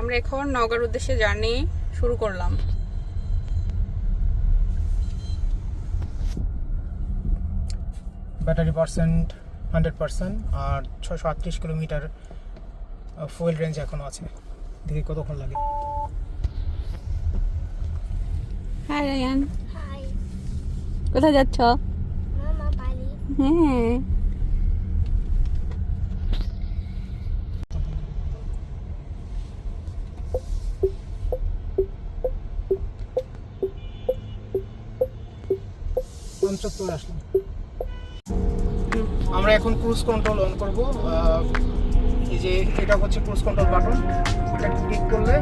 আমরা এখন নওগাঁর উদ্দেশ্যে জার্নি শুরু করলাম। ব্যাটারি পার্সেন্ট 100% আর 638 কিলোমিটার ফুয়েল রেঞ্জ এখনো আছে। দেখি কতক্ষণ লাগে। হাই রায়ান, হাই কোথায় যাচ্ছ? মামা বালি। হ্যাঁ, পঞ্চত্তর আসলাম। আমরা এখন ক্রুজ কন্ট্রোল অন করব। এই যে এটা হচ্ছে ক্রুজ কন্ট্রোল বাটন, এটা ক্লিক করলে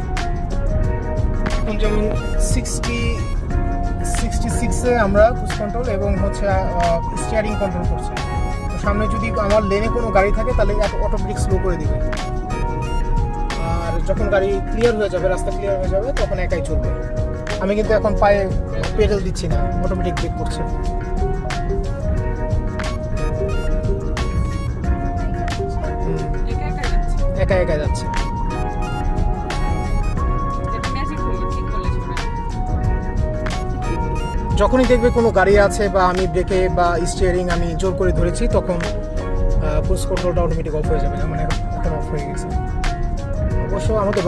এখন যেমন 66-এ আমরা ক্রুজ কন্ট্রোল এবং হচ্ছে স্টিয়ারিং কন্ট্রোল করছি। তো সামনে যদি আমার লেনে কোনো গাড়ি থাকে তাহলে অটোমেটিক স্লো করে দিবে, আর যখন গাড়ি ক্লিয়ার হয়ে যাবে, রাস্তা ক্লিয়ার হয়ে যাবে, তখন একাই চলবে। আমি কিন্তু এখন পায়ে পেডেল দিচ্ছি না, অটোমেটিক ব্রেক করছে। একা একা যাচ্ছে। যখনই দেখবে কোনো গাড়ি আছে বা আমি ব্রেকে বা স্টিয়ারিং আমি জোর করে ধরেছি, তখন ক্রুজ কন্ট্রোলটা অটোমেটিক অফ হয়ে যাবে। মানে এখন অফ হয়ে গেছে। অবশ্য আমাদের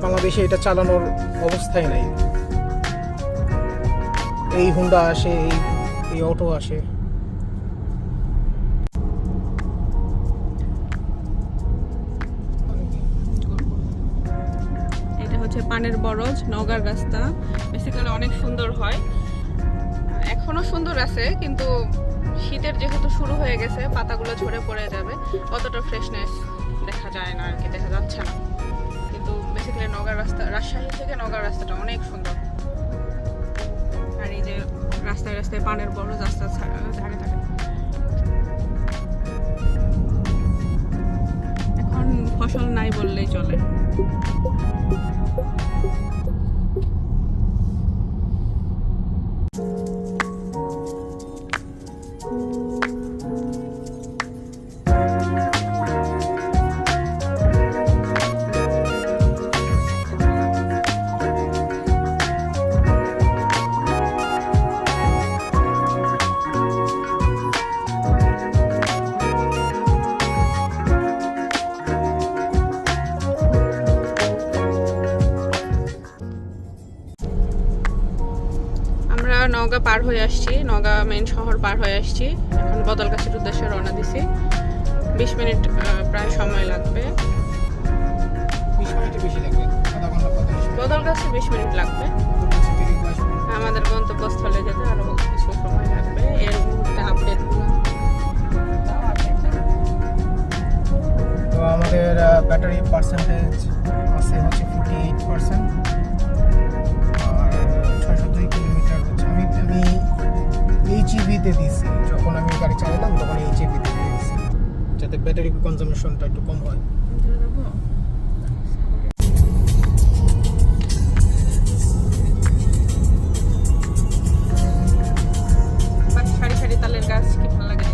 বাংলাদেশে এটা চালানোর অবস্থাই নাই। এই হুন্ডা আসে, এই অটো আসে। এটা হচ্ছে পানের বরজ, নওগাঁর রাস্তা। বেসিক্যালি অনেক সুন্দর হয়, এখনো সুন্দর আছে, কিন্তু শীতের যেহেতু শুরু হয়ে গেছে, পাতাগুলো ঝরে পড়ে যাবে, অতটা ফ্রেশনেস দেখা যায় না আর কি, দেখা যাচ্ছে না। কিন্তু বেসিক্যালি নওগাঁর রাস্তা, রাজশাহী থেকে নওগাঁর রাস্তাটা অনেক সুন্দর। আর এই যে রাস্তায় রাস্তায় পানের বরজ রাস্তা ঝাড়ে থাকে। এখন ফসল নাই বললেই চলে। নওগাঁ পার হয়ে আসছি, নওগাঁ মেন শহর পার হয়ে আসছি। এখন বদলগাছির উদ্দেশ্যে রওনা দিছি। 20 মিনিট প্রায় সময় লাগবে। 20 মিনিটের বেশি লাগবে, আধা ঘন্টা 45 মিনিট। বদলগাছি 20 মিনিট লাগবে। আমাদের গন্তব্যস্থলে যেতে আরো কিছু সময় লাগবে। এর মুহূর্তে আপডেট তো আমাদের ব্যাটারি পার্সেন্টেজ আছে হচ্ছে 58%। আর 602 কিলোমিটার হচ্ছে। আমি এইচইভিতে দিয়েছি, যখন আমি গাড়ি চালালাম তখন এইচইভিতে দিয়েছি, যাতে ব্যাটারি কনজাম্পশনটা একটু কম হয়। সারি সারি তালের গাছ কি ভালো লাগে।